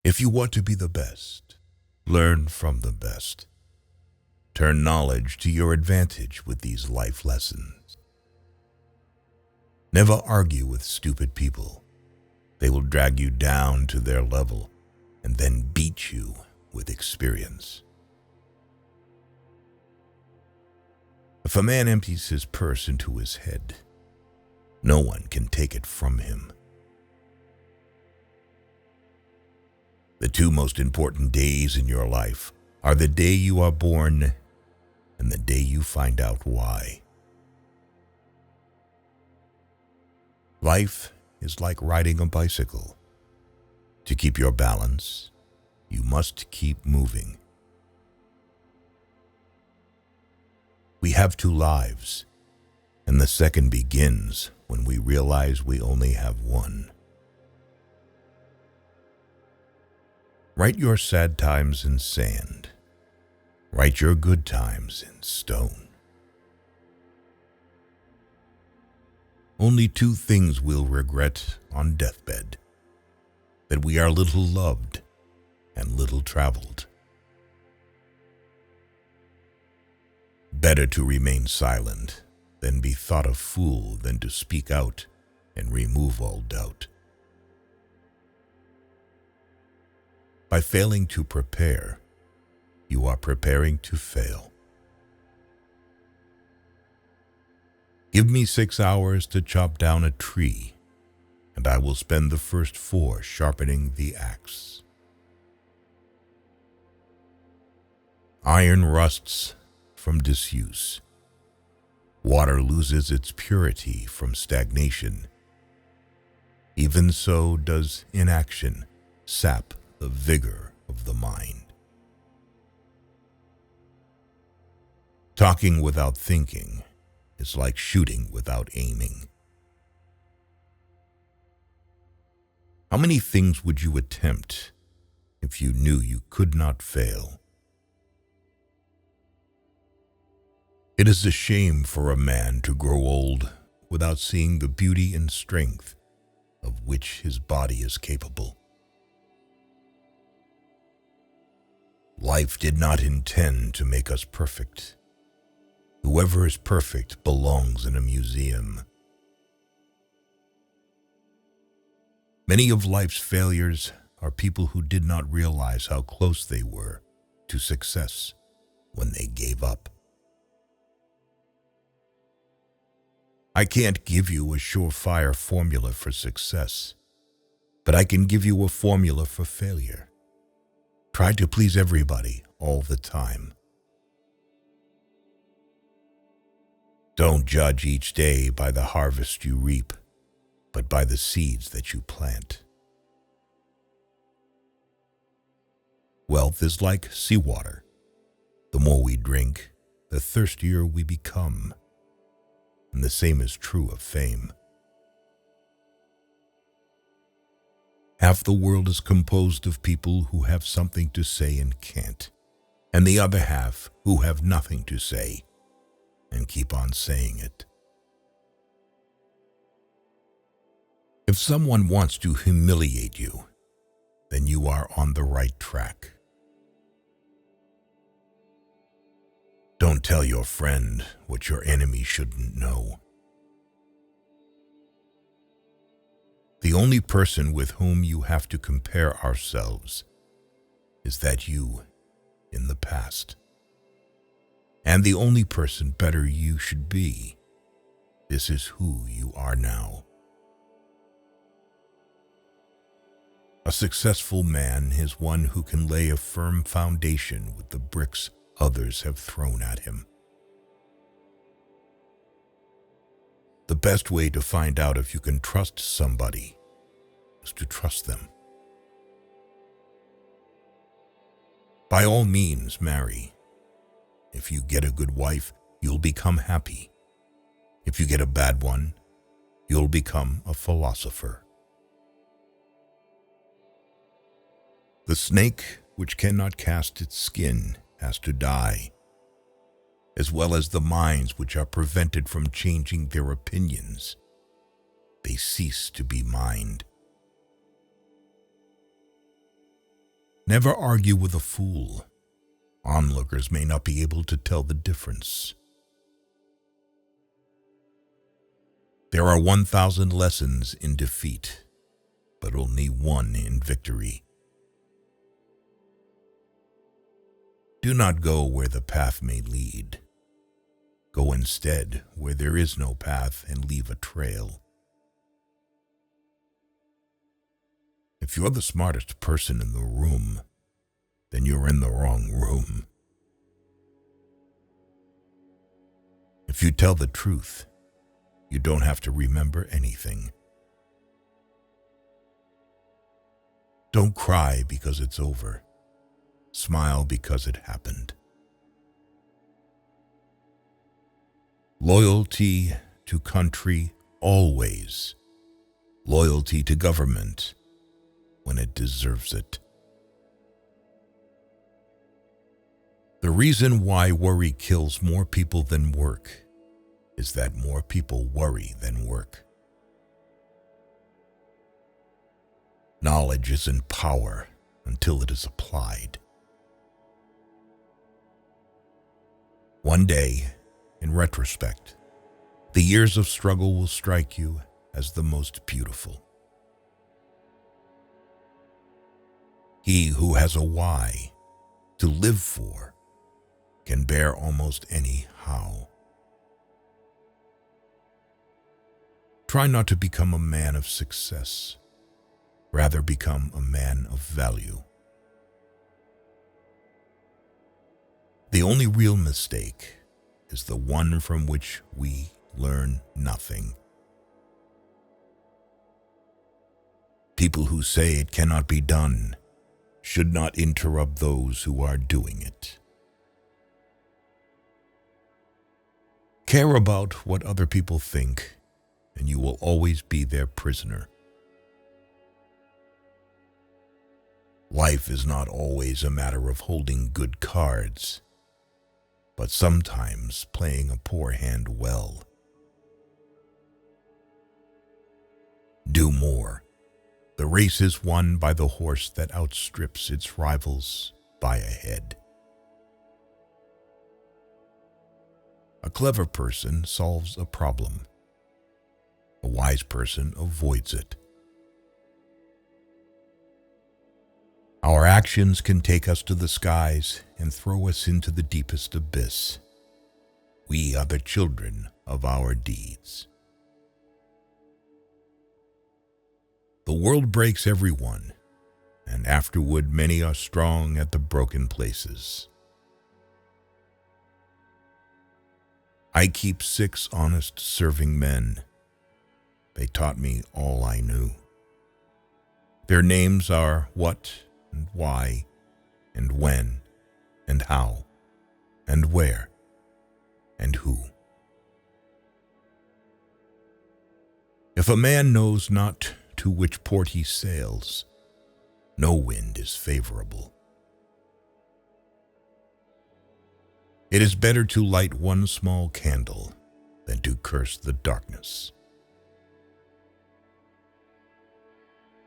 If you want to be the best, learn from the best. Turn knowledge to your advantage with these life lessons. Never argue with stupid people. They will drag you down to their level and then beat you with experience. If a man empties his purse into his head, no one can take it from him. The two most important days in your life are the day you are born and the day you find out why. Life is like riding a bicycle. To keep your balance, you must keep moving. We have two lives, and the second begins when we realize we only have one. Write your sad times in sand. Write your good times in stone. Only two things we'll regret on deathbed: that we are little loved and little traveled. Better to remain silent than be thought a fool than to speak out and remove all doubt. By failing to prepare, you are preparing to fail. Give me 6 hours to chop down a tree, and I will spend the first 4 sharpening the axe. Iron rusts from disuse. Water loses its purity from stagnation. Even so does inaction sap the vigor of the mind. Talking without thinking is like shooting without aiming. How many things would you attempt if you knew you could not fail? It is a shame for a man to grow old without seeing the beauty and strength of which his body is capable. Life did not intend to make us perfect. Whoever is perfect belongs in a museum. Many of life's failures are people who did not realize how close they were to success when they gave up. I can't give you a surefire formula for success, but I can give you a formula for failure. Try to please everybody all the time. Don't judge each day by the harvest you reap, but by the seeds that you plant. Wealth is like seawater. The more we drink, the thirstier we become. And the same is true of fame. Half the world is composed of people who have something to say and can't, and the other half who have nothing to say and keep on saying it. If someone wants to humiliate you, then you are on the right track. Don't tell your friend what your enemy shouldn't know. The only person with whom you have to compare ourselves is that you in the past. And the only person better you should be. This is who you are now. A successful man is one who can lay a firm foundation with the bricks others have thrown at him. The best way to find out if you can trust somebody is to trust them. By all means, marry. If you get a good wife, you'll become happy. If you get a bad one, you'll become a philosopher. The snake which cannot cast its skin has to die, as well as the minds which are prevented from changing their opinions. They cease to be mind. Never argue with a fool. Onlookers may not be able to tell the difference. There are 1,000 lessons in defeat, but only one in victory. Do not go where the path may lead. Go instead where there is no path and leave a trail. If you're the smartest person in the room, then you're in the wrong room. If you tell the truth, you don't have to remember anything. Don't cry because it's over. Smile because it happened. Loyalty to country always. Loyalty to government when it deserves it. The reason why worry kills more people than work is that more people worry than work. Knowledge isn't power until it is applied. One day, in retrospect, the years of struggle will strike you as the most beautiful. He who has a why to live for can bear almost any how. Try not to become a man of success. Rather become a man of value. The only real mistake is the one from which we learn nothing. People who say it cannot be done should not interrupt those who are doing it. Care about what other people think, and you will always be their prisoner. Life is not always a matter of holding good cards, but sometimes playing a poor hand well. Do more. The race is won by the horse that outstrips its rivals by a head. A clever person solves a problem. A wise person avoids it. Our actions can take us to the skies and throw us into the deepest abyss. We are the children of our deeds. The world breaks everyone, and afterward many are strong at the broken places. I keep 6 honest serving men. They taught me all I knew. Their names are what and why and when and how and where and who. If a man knows not to which port he sails, no wind is favorable. It is better to light one small candle than to curse the darkness.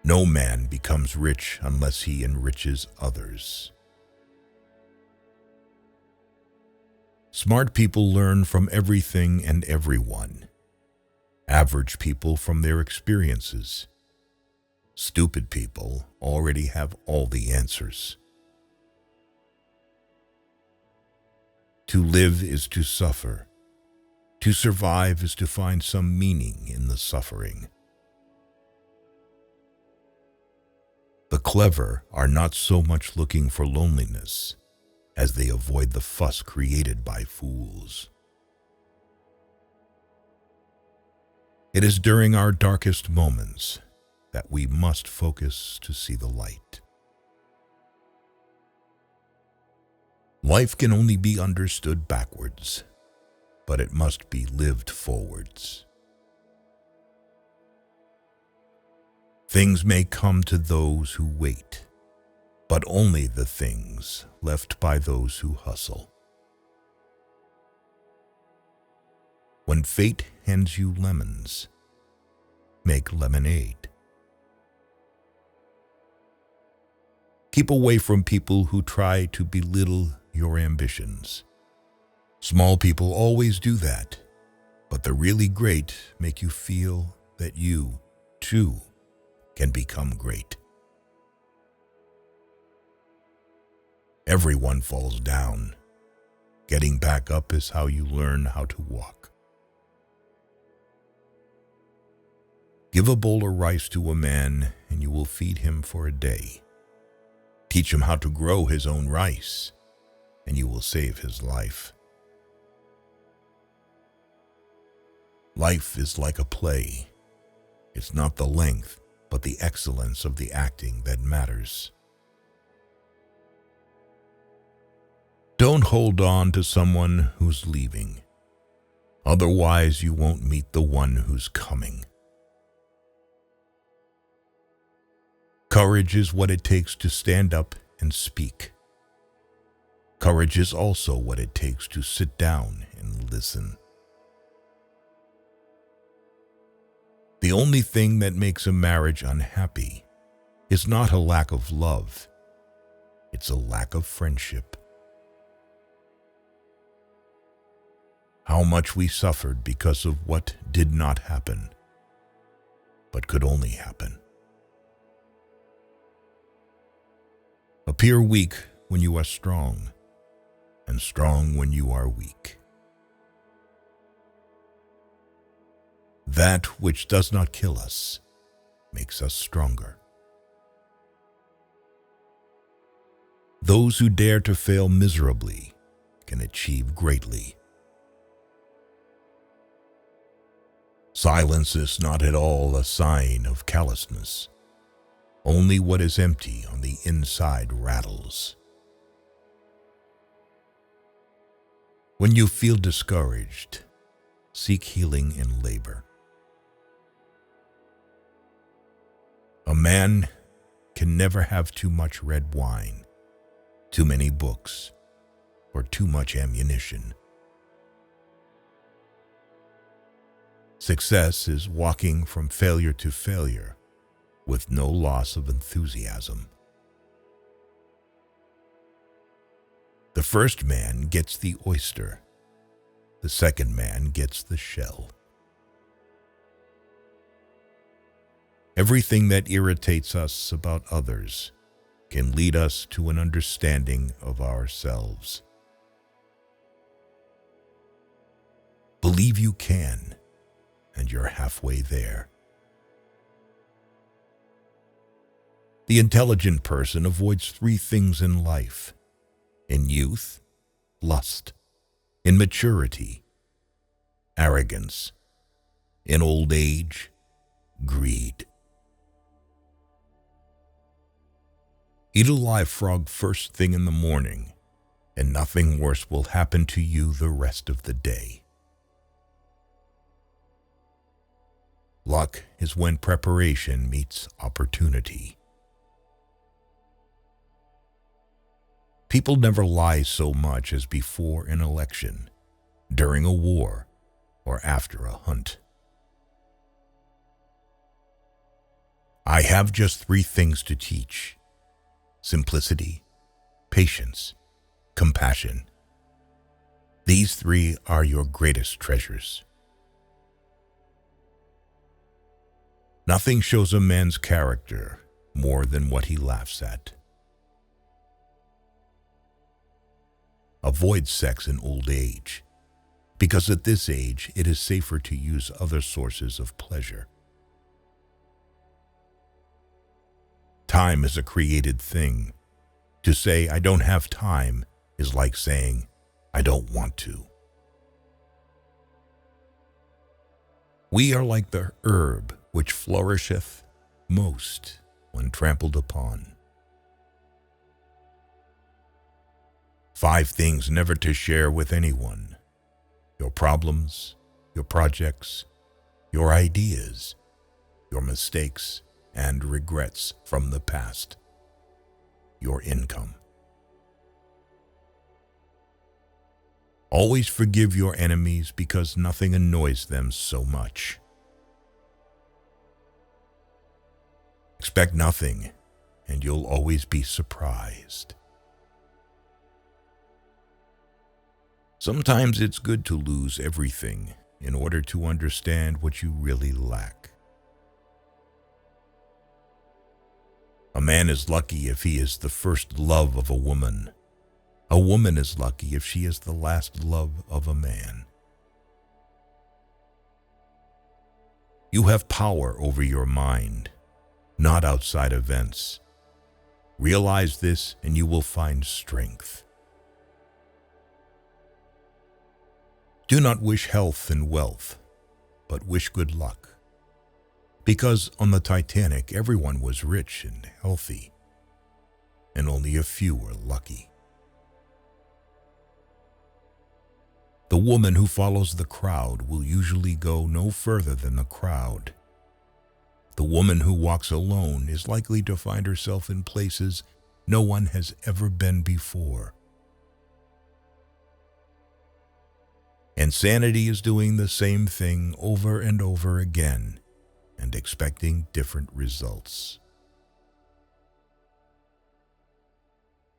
No man becomes rich unless he enriches others. Smart people learn from everything and everyone. Average people from their experiences. Stupid people already have all the answers. To live is to suffer. To survive is to find some meaning in the suffering. The clever are not so much looking for loneliness as they avoid the fuss created by fools. It is during our darkest moments that we must focus to see the light. Life can only be understood backwards, but it must be lived forwards. Things may come to those who wait, but only the things left by those who hustle. When fate hands you lemons, make lemonade. Keep away from people who try to belittle your ambitions. Small people always do that, but the really great make you feel that you, too, can become great. Everyone falls down. Getting back up is how you learn how to walk. Give a bowl of rice to a man, and you will feed him for a day. Teach him how to grow his own rice, and you will save his life. Life is like a play. It's not the length, but the excellence of the acting that matters. Don't hold on to someone who's leaving. Otherwise, you won't meet the one who's coming. Courage is what it takes to stand up and speak. Courage is also what it takes to sit down and listen. The only thing that makes a marriage unhappy is not a lack of love. It's a lack of friendship. How much we suffered because of what did not happen, but could only happen. Appear weak when you are strong, and strong when you are weak. That which does not kill us makes us stronger. Those who dare to fail miserably can achieve greatly. Silence is not at all a sign of callousness. Only what is empty on the inside rattles. When you feel discouraged, seek healing in labor. A man can never have too much red wine, too many books, or too much ammunition. Success is walking from failure to failure with no loss of enthusiasm. The first man gets the oyster. The second man gets the shell. Everything that irritates us about others can lead us to an understanding of ourselves. Believe you can, and you're halfway there. The intelligent person avoids 3 things in life: in youth, lust; in maturity, arrogance; in old age, greed. Eat a live frog first thing in the morning, and nothing worse will happen to you the rest of the day. Luck is when preparation meets opportunity. People never lie so much as before an election, during a war, or after a hunt. I have just 3 things to teach: simplicity, patience, compassion. These 3 are your greatest treasures. Nothing shows a man's character more than what he laughs at. Avoid sex in old age, because at this age it is safer to use other sources of pleasure. Time is a created thing. To say I don't have time is like saying I don't want to. We are like the herb which flourisheth most when trampled upon. 5 things never to share with anyone: your problems, your projects, your ideas, your mistakes and regrets from the past, your income. Always forgive your enemies because nothing annoys them so much. Expect nothing and you'll always be surprised. Sometimes it's good to lose everything in order to understand what you really lack. A man is lucky if he is the first love of a woman. A woman is lucky if she is the last love of a man. You have power over your mind, not outside events. Realize this and you will find strength. Do not wish health and wealth, but wish good luck. Because on the Titanic, everyone was rich and healthy, and only a few were lucky. The woman who follows the crowd will usually go no further than the crowd. The woman who walks alone is likely to find herself in places no one has ever been before. Insanity is doing the same thing over and over again and expecting different results.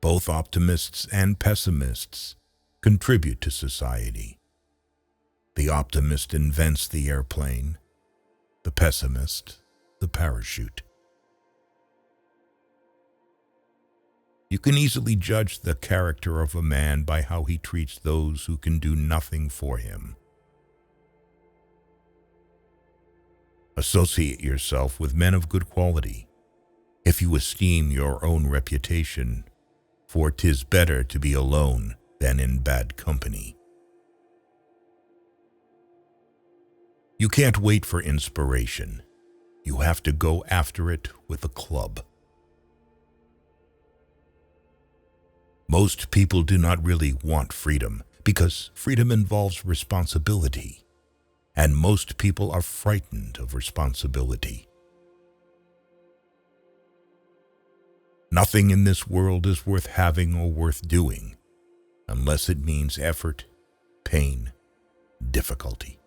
Both optimists and pessimists contribute to society. The optimist invents the airplane, the pessimist, the parachute. You can easily judge the character of a man by how he treats those who can do nothing for him. Associate yourself with men of good quality, if you esteem your own reputation, for 'tis better to be alone than in bad company. You can't wait for inspiration. You have to go after it with a club. Most people do not really want freedom because freedom involves responsibility, and most people are frightened of responsibility. Nothing in this world is worth having or worth doing unless it means effort, pain, difficulty.